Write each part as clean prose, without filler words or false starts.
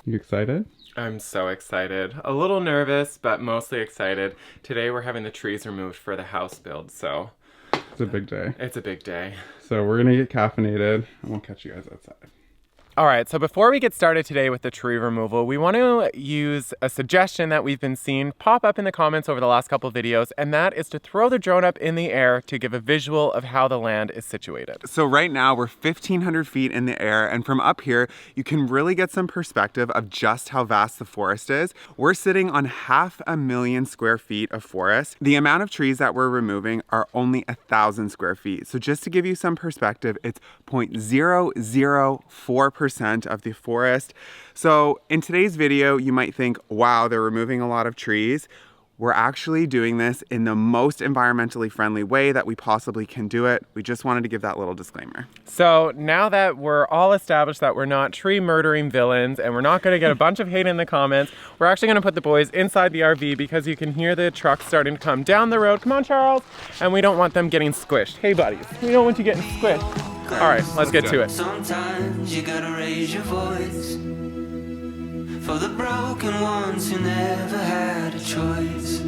You excited? I'm so excited. A little nervous, but mostly excited. Today we're having the trees removed for the house build, so It's a big day. it's a big day. So we're gonna get caffeinated and we'll catch you guys outside. All right, so before we get started today with the tree removal, we want to use a suggestion that we've been seeing pop up in the comments over the last couple of videos, and that is to throw the drone up in the air to give a visual of how the land is situated. So right now we're 1,500 feet in the air, and from up here, you can really get some perspective of just how vast the forest is. We're sitting on 500,000 square feet of forest. The amount of trees that we're removing are only 1,000 square feet. So just to give you some perspective, it's 0.004% of the forest. So in today's video, you might think, wow, they're removing a lot of trees. We're actually doing this in the most environmentally friendly way that we possibly can do it. We just wanted to give that little disclaimer. So now that we're all established that we're not tree murdering villains and we're not going to get a bunch of hate in the comments, we're actually going to put the boys inside the RV because you can hear the trucks starting to come down the road. Come on, Charles. And we don't want them getting squished. Hey, buddies, we don't want you getting squished. All right, let's get to it. Sometimes you gotta raise your voice for the broken ones who never had a choice.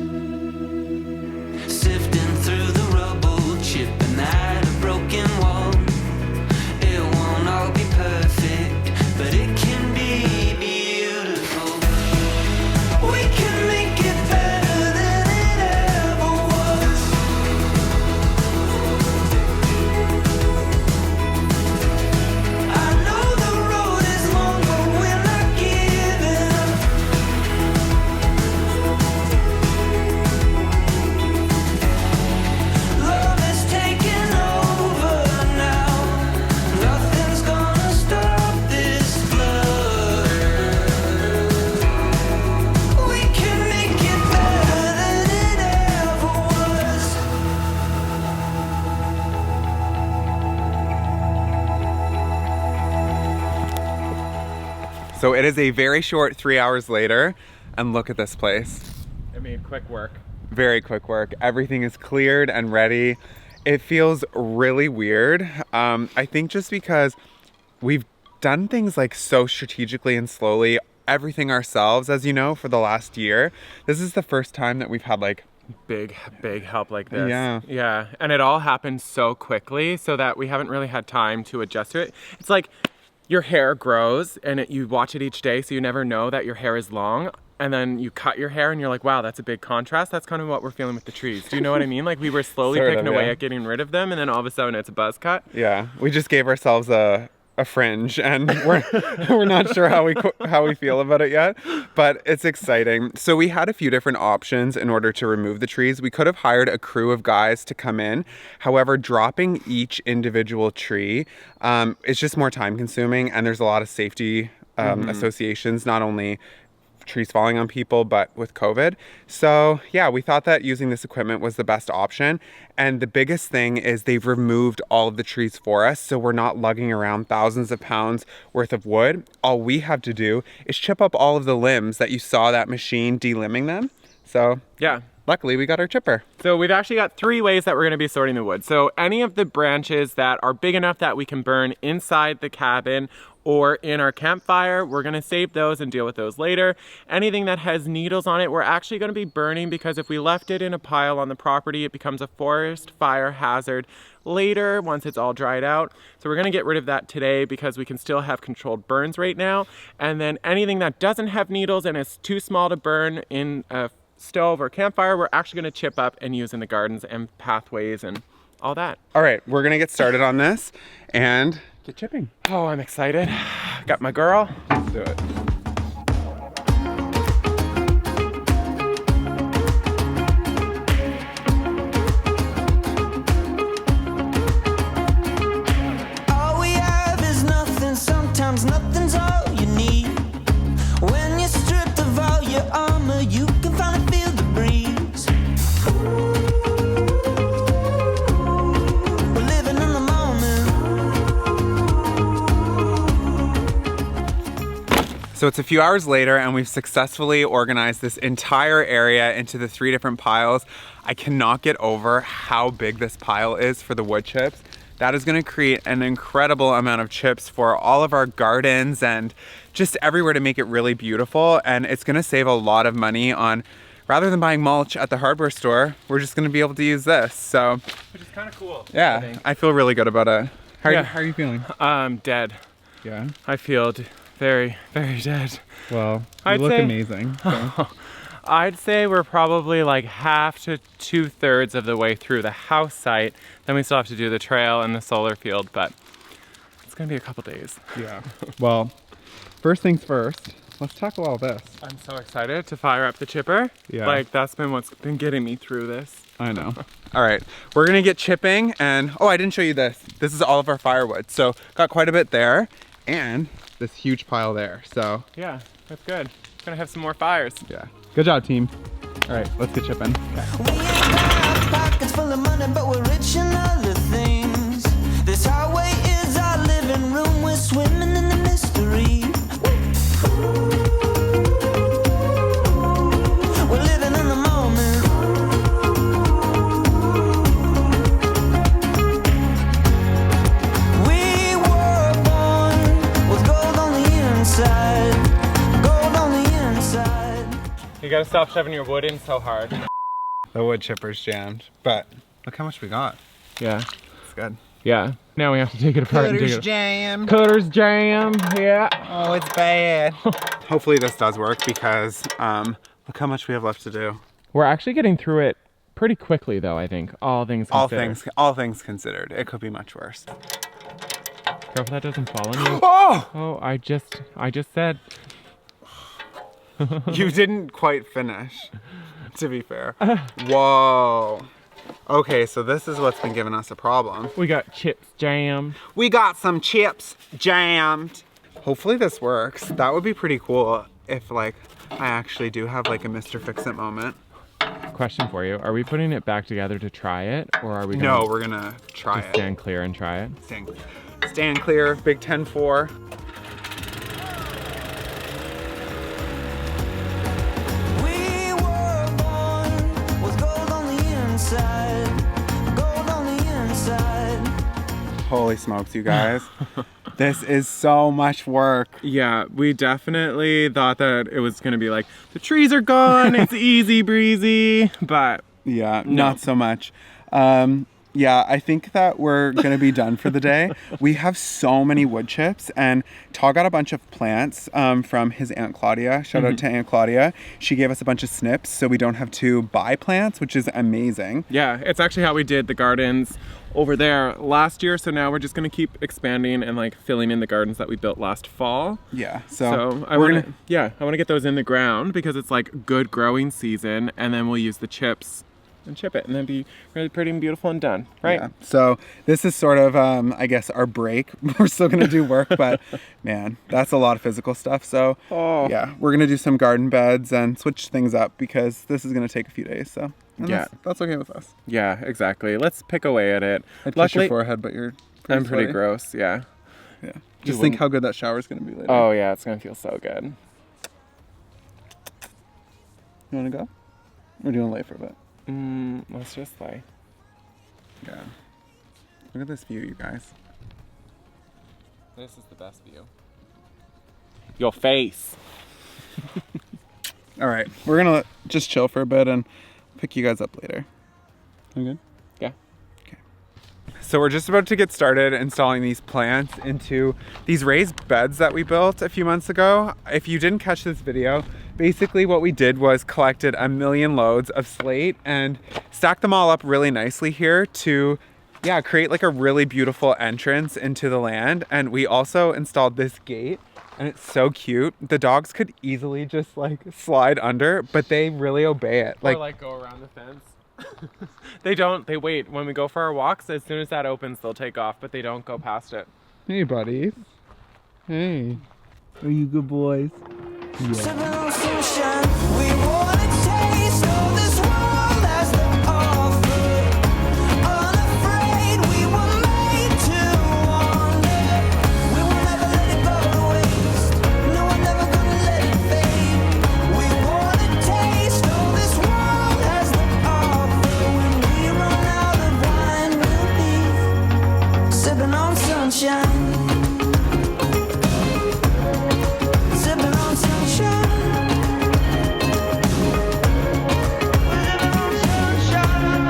Sifting through the rubble, chipping at a broken wall. It won't all be perfect, but it can be beautiful. We can make it better than it ever was. I know the road is long, but we're not giving up. Love is taking over now. Nothing's gonna stop this flood. We can make it better than it ever was. So it is a very short 3 hours later, and look at this place. I mean, quick work. Very quick work. Everything is cleared and ready. It feels really weird. I think just because we've done things like so strategically and slowly, everything ourselves, as you know, for the last year. This is the first time that we've had like Big help like this. Yeah. And it all happened so quickly so that we haven't really had time to adjust to it. It's like your hair grows and you watch it each day, so you never know that your hair is long. And then you cut your hair and you're like, wow, that's a big contrast. That's kind of what we're feeling with the trees. Do you know what I mean? Like we were slowly Sort picking of, away yeah. at getting rid of them, and then all of a sudden it's a buzz cut. Yeah, we just gave ourselves a fringe, and we're not sure how we feel about it yet, but it's exciting. So we had a few different options in order to remove the trees. We could have hired a crew of guys to come in. However, dropping each individual tree is just more time consuming, and there's a lot of safety associations, not only trees falling on people, but with COVID. So yeah, we thought that using this equipment was the best option. And the biggest thing is they've removed all of the trees for us, so we're not lugging around thousands of pounds worth of wood. All we have to do is chip up all of the limbs that you saw that machine delimbing them. So Yeah. luckily we got our chipper. So we've actually got 3 ways that we're going to be sorting the wood. So any of the branches that are big enough that we can burn inside the cabin or in our campfire, we're going to save those and deal with those later. Anything that has needles on it, we're actually going to be burning, because if we left it in a pile on the property, it becomes a forest fire hazard later once it's all dried out. So we're going to get rid of that today because we can still have controlled burns right now. And then anything that doesn't have needles and is too small to burn in a stove or campfire, we're actually going to chip up and use in the gardens and pathways and all that. All right, we're gonna get started on this and get chipping. Oh, I'm excited. Got my girl. Let's do it. All we have is nothing, sometimes nothing's all you need. When you're stripped of all your armor, you can finally feel the breeze. We're living in the moment. So it's a few hours later and we've successfully organized this entire area into the 3 different piles. I cannot get over how big this pile is for the wood chips. that is going to create an incredible amount of chips for all of our gardens and just everywhere to make it really beautiful. And it's going to save a lot of money on, rather than buying mulch at the hardware store, we're just going to be able to use this. So, Which is kind of cool. yeah, I feel really good about it. How are you feeling? Dead. Yeah. I feel very, very dead. Well, I'd look say- amazing. So. I'd say we're probably like half to 2/3 of the way through the house site. Then we still have to do the trail and the solar field, but it's gonna be a couple days. Yeah. Well, first things first, let's tackle all this. I'm so excited to fire up the chipper. Yeah. Like that's been what's been getting me through this. I know. All right, we're gonna get chipping, and oh, I didn't show you this. This is all of our firewood. So got quite a bit there, and this huge pile there. So Yeah, that's good. Gonna have some more fires. yeah, good job, team. All right, let's get chipping. We ain't got pockets full of money, but we're rich in other things. This highway is our living room. We're swimming in the mystery. We're living in the moment. We were born with gold on the inside. Gold on the inside. You gotta stop shoving your wood in so hard. The wood chipper's jammed, but look how much we got. Yeah. It's good. Yeah. Now we have to take it apart and dig it. jammed. Cutter's jam. Yeah. Oh, it's bad. Hopefully this does work because look how much we have left to do. We're actually getting through it pretty quickly though, I think. All things considered. All things considered, it could be much worse. Careful that doesn't fall on you. Oh! Oh, I just said. You didn't quite finish, to be fair. Whoa. Okay, so this is what's been giving us a problem. We got chips jammed. We got some chips jammed. Hopefully this works. That would be pretty cool if like I actually do have like a Mr. Fix-It moment. Question for you. Are we putting it back together to try it? Or are we No, gonna we're gonna try just it. stand clear and try it? Stand clear, Big 10-4. We were born with gold on the inside. Gold on the inside. Holy smokes, you guys. This is so much work. Yeah, we definitely thought that it was gonna be like, the trees are gone, it's easy breezy, but Yeah, not so much. Yeah, I think that we're gonna be done for the day. We have so many wood chips, and Todd got a bunch of plants from his Aunt Claudia. Shout out to Aunt Claudia. She gave us a bunch of snips so we don't have to buy plants, which is amazing. yeah, it's actually how we did the gardens over there last year. So now we're just gonna keep expanding and like filling in the gardens that we built last fall. Yeah, So I we're want to, I want to get those in the ground because it's like good growing season, and then we'll use the chips and chip it, and then be really pretty and beautiful and done, right? Yeah. So this is sort of, I guess, our break. We're still gonna do work, but man, that's a lot of physical stuff. So yeah, we're gonna do some garden beds and switch things up because this is gonna take a few days. So and Yeah. that's okay with us. Yeah, exactly. Let's pick away at it. I'd kiss your forehead, but you're I'm pretty sweaty. gross. Yeah. Yeah. Just think how good that shower's gonna be later. Oh yeah, it's gonna feel so good. You wanna go? We're doing late for a bit. Let's just play. Yeah. Look at this view, you guys. This is the best view. Your face. All right, we're gonna just chill for a bit and pick you guys up later. You good? Yeah. Okay. So we're just about to get started installing these plants into these raised beds that we built a few months ago. If you didn't catch this video, basically what we did was collected 1 million loads of slate and stacked them all up really nicely here to create like a really beautiful entrance into the land. And we also installed this gate, and it's so cute. The dogs could easily just like slide under, but they really obey it. Or like go around the fence. They wait. When we go for our walks, as soon as that opens, they'll take off, but they don't go past it. Hey buddies. Hey. Are you good boys? Sipping on sunshine. We want a taste of this world as the offer. Unafraid, we were made to wander. We will never let it go to waste. No, we're never gonna let it fade. We want a taste of this world as the offer. When we run out of wine, we'll be sunshine. Sipping on sunshine. We're sipping on sunshine.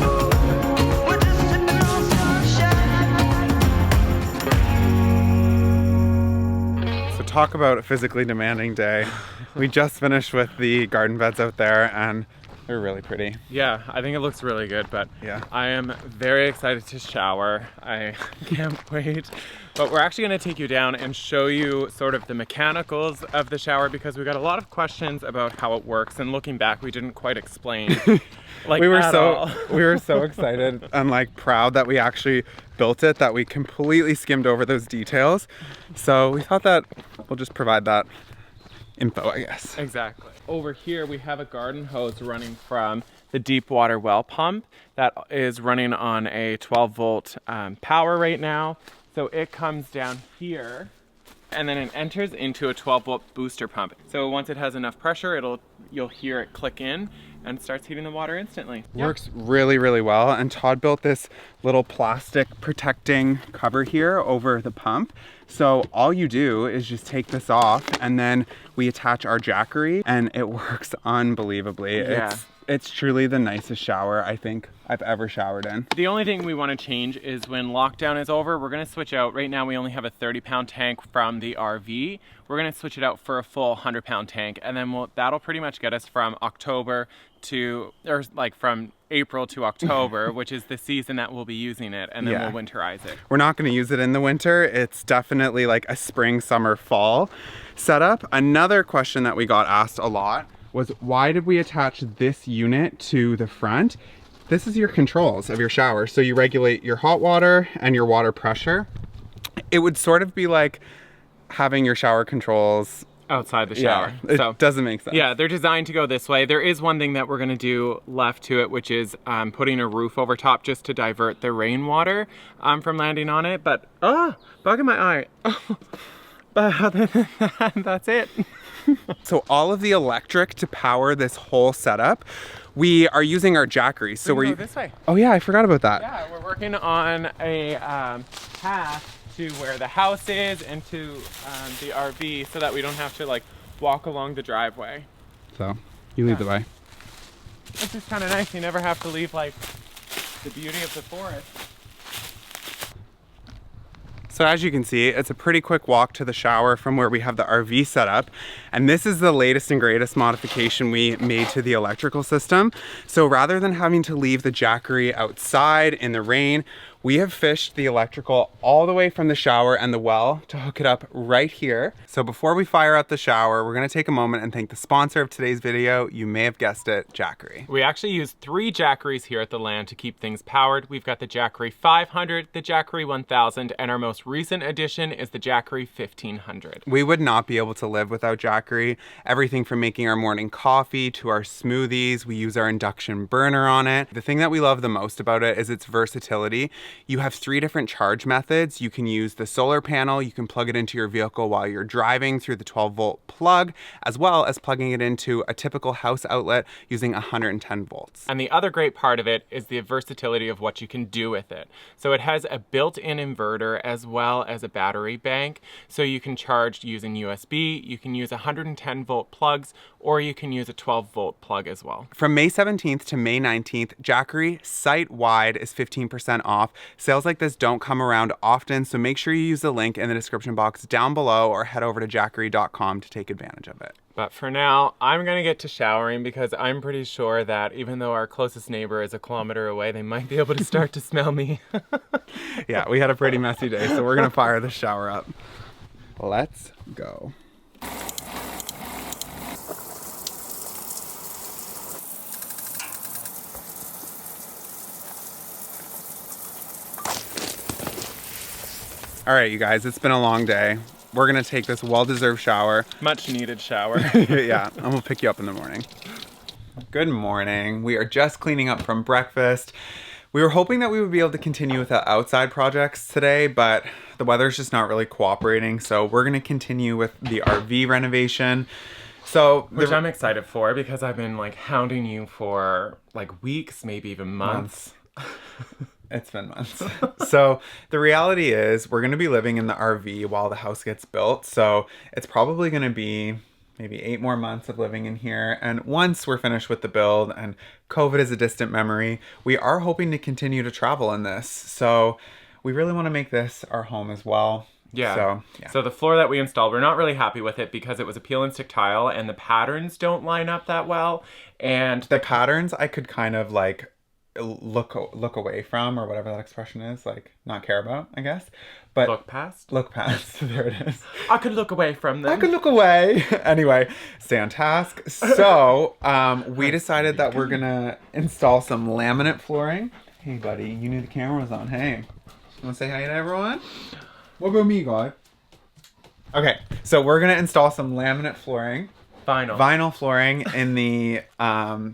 Oh, we're just sipping on sunshine. So talk about a physically demanding day. We just finished with the garden beds out there and they're really pretty. Yeah, I think it looks really good, but Yeah. I am very excited to shower. I can't wait. But we're actually going to take you down and show you sort of the mechanicals of the shower because we got a lot of questions about how it works, and looking back, we didn't quite explain like we were at all. we were so excited and like proud that we actually built it that we completely skimmed over those details. So we thought that we'll just provide that info, I guess. Exactly. Over here we have a garden hose running from the deep water well pump that is running on a 12 volt power right now. So it comes down here and then it enters into a 12 volt booster pump. So once it has enough pressure, you'll hear it click in and starts heating the water instantly. Works really, really well. And Todd built this little plastic protecting cover here over the pump. So all you do is just take this off and then we attach our jackery and it works unbelievably. Yeah. It's truly the nicest shower I think I've ever showered in. The only thing we want to change is when lockdown is over, we're going to switch out. Right now we only have a 30-pound tank from the RV. We're going to switch it out for a full 100-pound tank, and then that'll pretty much get us from from April to October, which is the season that we'll be using it, and then Yeah. we'll winterize it. We're not going to use it in the winter. It's definitely like a spring, summer, fall setup. Another question that we got asked a lot was why did we attach this unit to the front? This is your controls of your shower. So you regulate your hot water and your water pressure. It would sort of be like having your shower controls Outside the shower. Yeah, it doesn't make sense. Yeah, they're designed to go this way. There is one thing that we're going to do left to it, which is putting a roof over top just to divert the rainwater from landing on it. But, bug in my eye. But other than that, that's it. So all of the electric to power this whole setup, we are using our jackery. So We we're can go this way. Oh yeah, I forgot about that. Yeah, we're working on a path to where the house is and to the RV so that we don't have to like walk along the driveway. So you lead the way. This is kind of nice. You never have to leave like the beauty of the forest. So as you can see, it's a pretty quick walk to the shower from where we have the RV set up. And this is the latest and greatest modification we made to the electrical system. So rather than having to leave the jackery outside in the rain, we have fished the electrical all the way from the shower and the well to hook it up right here. So before we fire up the shower, we're gonna take a moment and thank the sponsor of today's video. You may have guessed it, Jackery. We actually use 3 jackeries here at the land to keep things powered. We've got the Jackery 500, the Jackery 1000, and our most recent addition is the Jackery 1500. We would not be able to live without Jackery. Everything from making our morning coffee to our smoothies, we use our induction burner on it. The thing that we love the most about it is its versatility. You have 3 different charge methods. You can use the solar panel, you can plug it into your vehicle while you're driving through the 12-volt plug, as well as plugging it into a typical house outlet using 110 volts. And the other great part of it is the versatility of what you can do with it. So it has a built-in inverter as well as a battery bank. So you can charge using USB, you can use 110 volt plugs, or you can use a 12 volt plug as well. From May 17th to May 19th, Jackery site-wide is 15% off. Sales like this don't come around often, so make sure you use the link in the description box down below or head over to jackery.com to take advantage of it. But for now, I'm gonna get to showering because I'm pretty sure that even though our closest neighbor is a kilometer away, they might be able to start to smell me. Yeah, we had a pretty messy day, so we're gonna fire the shower up. Let's go. All right, you guys, it's been a long day. We're gonna take this well-deserved shower. Much needed shower. Yeah, and we'll pick you up in the morning. Good morning. We are just cleaning up from breakfast. We were hoping that we would be able to continue with the outside projects today, but the weather's just not really cooperating. So we're gonna continue with the RV renovation. So Which I'm excited for because I've been like hounding you for like weeks, maybe even months. It's been months. So the reality is we're going to be living in the RV while the house gets built. So it's probably going to be maybe 8 more months of living in here. And once we're finished with the build and COVID is a distant memory, we are hoping to continue to travel in this. So we really want to make this our home as well. Yeah. So the floor that we installed, we're not really happy with it because it was a peel and stick tile and the patterns don't line up that well. And the patterns I could kind of like look away from, or whatever that expression is, like not care about, I guess. But look past. There it is. I could look away from them. I could look away. Anyway, stay on task. So we decided that we're gonna install some laminate flooring. Hey buddy, you knew the camera was on. Hey, you wanna say hi to everyone? What about me, guy? Okay, so we're gonna install some laminate flooring. Vinyl flooring in the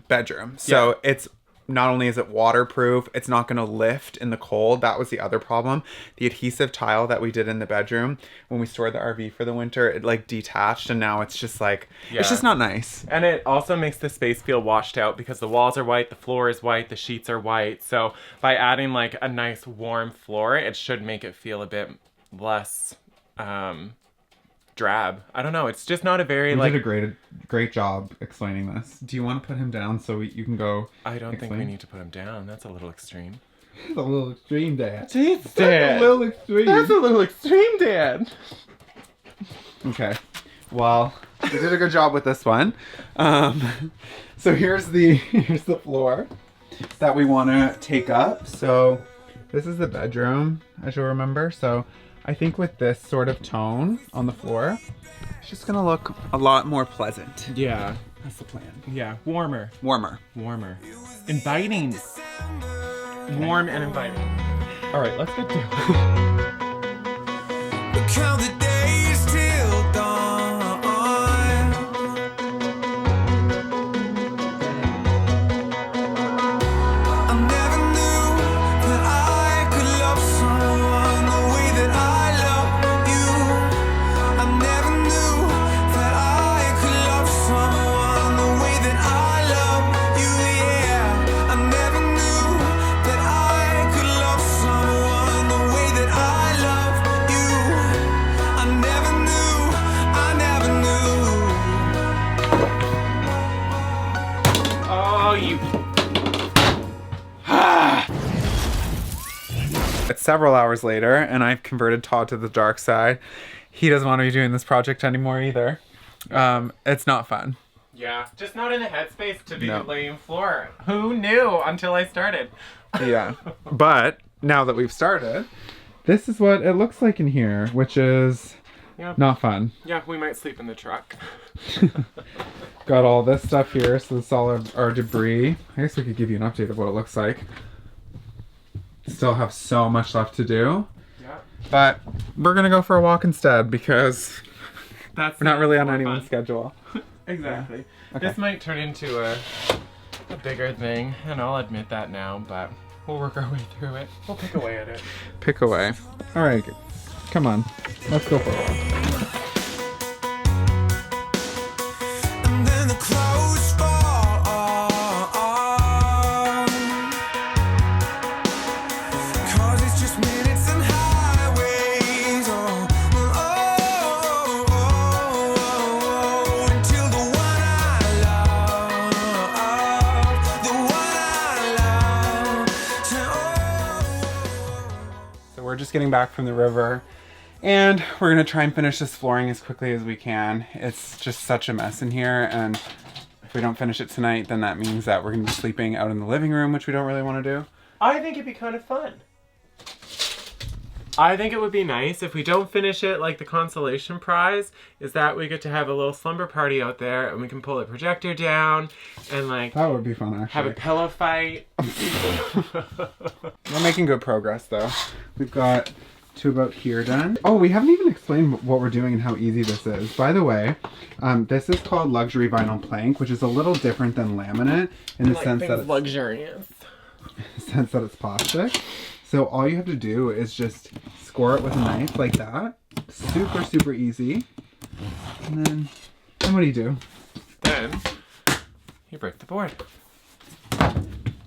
bedroom. So it's not only is it waterproof, it's not going to lift in the cold. That was the other problem. The adhesive tile that we did in the bedroom when we stored the RV for the winter, it like detached and now it's just like, it's just not nice. And it also makes the space feel washed out because the walls are white, the floor is white, the sheets are white. So by adding like a nice warm floor, it should make it feel a bit less drab. I don't know. It's just not a very We did a great job explaining this. Do you want to put him down so you can go? I don't think we need to put him down. That's a little extreme. It's a little extreme, Dad. Jeez, That's Dad. a little extreme. That's a little extreme, Dad. Okay. Well, we did a good job with this one. So here's the floor that we want to take up. So this is the bedroom, as you'll remember. So I think with this sort of tone on the floor, it's just gonna look a lot more pleasant. Yeah. That's the plan. Yeah. Warmer. Inviting. Warm and inviting. All right, let's get to it. Count the days till dawn. I never knew that I could love someone the way that I love you. I never knew that I could love someone the way that I love you. Yeah, I never knew that I could love someone the way that I love you. I never knew, I never knew. Oh, you. It's several hours later, and I've converted Todd to the dark side. He doesn't want to be doing this project anymore either. It's not fun. Yeah, just not in the headspace to be No. laying floor. Who knew until I started? Yeah. But now that we've started, this is what it looks like in here, which is Yeah. not fun. Yeah, we might sleep in the truck. Got all this stuff here, so this is all our debris. I guess we could give you an update of what it looks like. Still have so much left to do, Yeah. but we're gonna go for a walk instead because That's we're not really on more anyone's fun. schedule. Exactly. Okay. This might turn into a bigger thing, and I'll admit that now, but we'll work our way through it. We'll pick away at it. Pick away. All right, come on, let's go for a walk. And then the clouds fall on. 'Cause it's just minutes and highways. Until the one I love. So we're just getting back from the river, and we're gonna try and finish this flooring as quickly as we can. It's just such a mess in here, and if we don't finish it tonight, then that means that we're gonna be sleeping out in the living room, which we don't really want to do. I think it'd be kind of fun. I think it would be nice if we don't finish it. Like the consolation prize is that we get to have a little slumber party out there, and we can pull the projector down and like That would be fun, have a actually. pillow fight. We're making good progress, though. We've got to about here done. Oh, we haven't even explained what we're doing and how easy this is. By the way, this is called luxury vinyl plank, which is a little different than laminate in the sense that luxurious. it's plastic. So all you have to do is just score it with a knife like that. Super, super easy. And then what do? Then you break the board.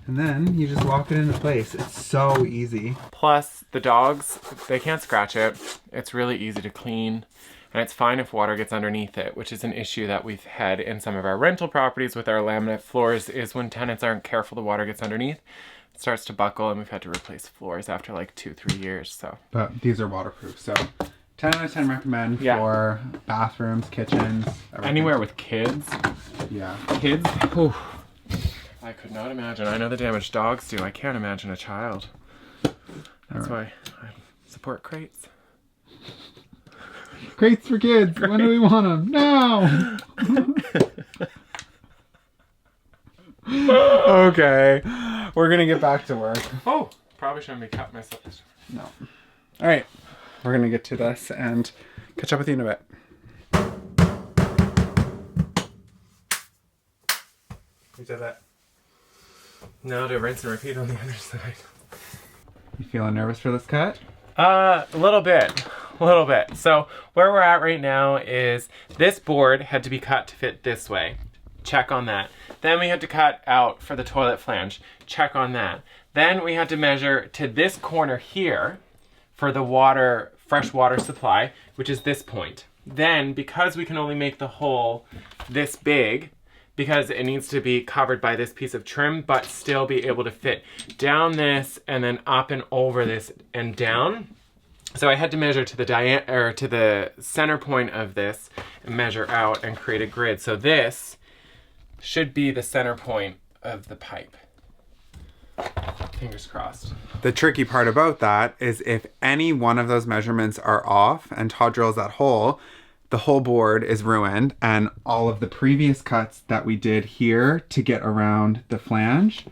And then you just lock it into place. It's so easy. Plus, the dogs, they can't scratch it. It's really easy to clean. And it's fine if water gets underneath it, which is an issue that we've had in some of our rental properties with our laminate floors, is when tenants aren't careful, the water gets underneath. It starts to buckle, and we've had to replace floors after like 2-3 years. So, but these are waterproof, so 10 out of 10 recommend for bathrooms, kitchens, everything. Anywhere with kids. Yeah. Kids? Whew. I could not imagine. I know the damage dogs do. I can't imagine a child. That's why I support crates. Crates for kids. When do we want them? Now. Okay. We're going to get back to work. Oh, probably shouldn't be cutting myself. No. All right. We're going to get to this and catch up with you in a bit. We did it. Now to rinse and repeat on the other side. You feeling nervous for this cut? A little bit. So where we're at right now is this board had to be cut to fit this way. Check on that. Then we had to cut out for the toilet flange. Check on that. Then we had to measure to this corner here for the fresh water supply, which is this point. Then, because we can only make the hole this big, because it needs to be covered by this piece of trim, but still be able to fit down this and then up and over this and down. So I had to measure to the center point of this and measure out and create a grid. So this should be the center point of the pipe. Fingers crossed. The tricky part about that is if any one of those measurements are off and Todd drills that hole, the whole board is ruined, and all of the previous cuts that we did here to get around the flange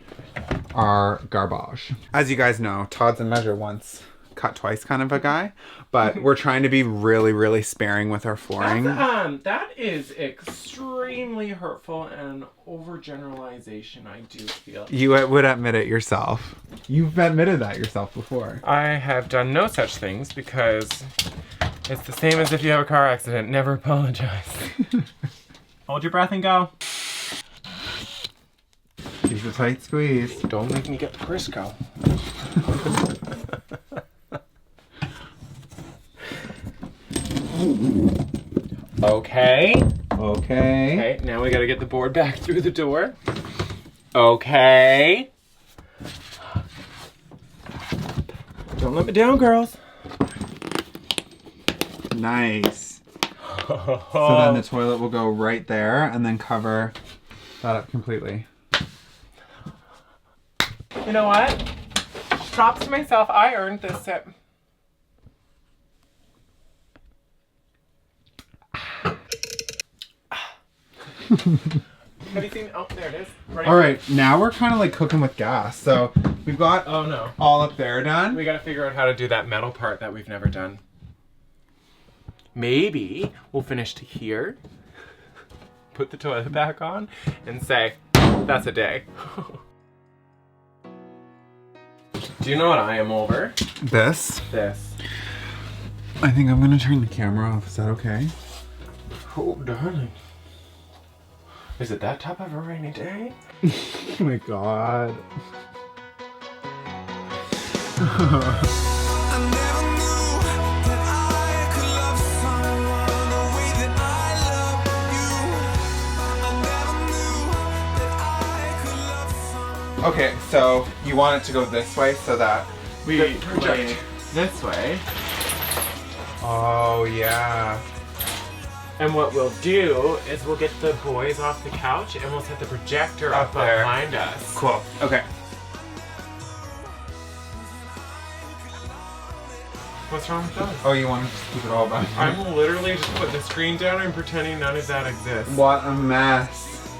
are garbage. As you guys know, Todd's a measure once, cut twice kind of a guy, but we're trying to be really, really sparing with our flooring. That is extremely hurtful and overgeneralization, I do feel. You would admit it yourself. You've admitted that yourself before. I have done no such things because it's the same as if you have a car accident. Never apologize. Hold your breath and go. Keep a tight squeeze. Don't make me get Crisco. Okay. Okay, now we gotta get the board back through the door. Okay. Don't let me down, girls. Nice. So then the toilet will go right there and then cover that up completely. You know what? Props to myself. I earned this sip. Have you seen? Oh, there it is. Right. All right, now we're kind of like cooking with gas. So we've got Oh no. all up there done. We gotta figure out how to do that metal part that we've never done. Maybe we'll finish to here, put the toilet back on, and say, that's a day. Do you know what I am over? This. I think I'm gonna turn the camera off. Is that okay? Oh, darling. Is it that type of a rainy day? Oh my god. I never knew that I could love someone the way that I love you. I never knew that I could love someone. Okay, so you want it to go this way so that We project this way. Oh yeah. And what we'll do is we'll get the boys off the couch and we'll set the projector up there. behind us. Cool. Okay. What's wrong with that? Oh, you want to just keep it all back? I'm literally just putting the screen down and pretending none of that exists. What a mess.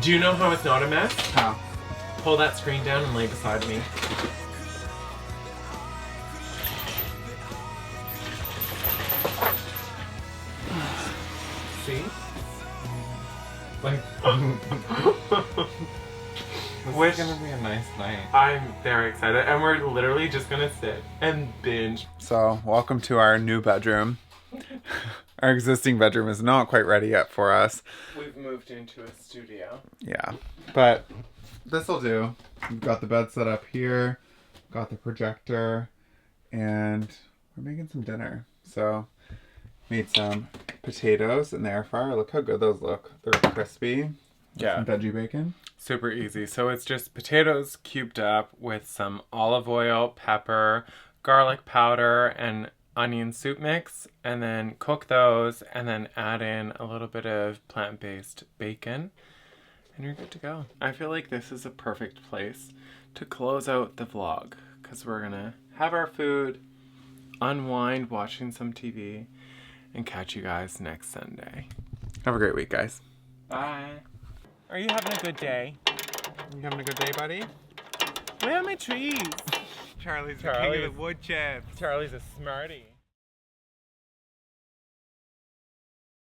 Do you know how it's not a mess? How? Pull that screen down and lay beside me. See? Like, This is gonna be a nice night. I'm very excited, and we're literally just gonna sit and binge. So, welcome to our new bedroom. Our existing bedroom is not quite ready yet for us. We've moved into a studio. Yeah, but this'll do. We've got the bed set up here, got the projector, and we're making some dinner. So, made some potatoes in the air fryer. Look how good those look. They're crispy. With Yeah. some veggie bacon. Super easy. So it's just potatoes cubed up with some olive oil, pepper, garlic powder, and onion soup mix, and then cook those, and then add in a little bit of plant-based bacon, and you're good to go. I feel like this is a perfect place to close out the vlog, because we're gonna have our food, unwind watching some TV, and catch you guys next Sunday. Have a great week, guys. Bye. Are you having a good day? You having a good day, buddy? Where are my trees? Charlie's the king of the wood chips. Charlie's a smarty.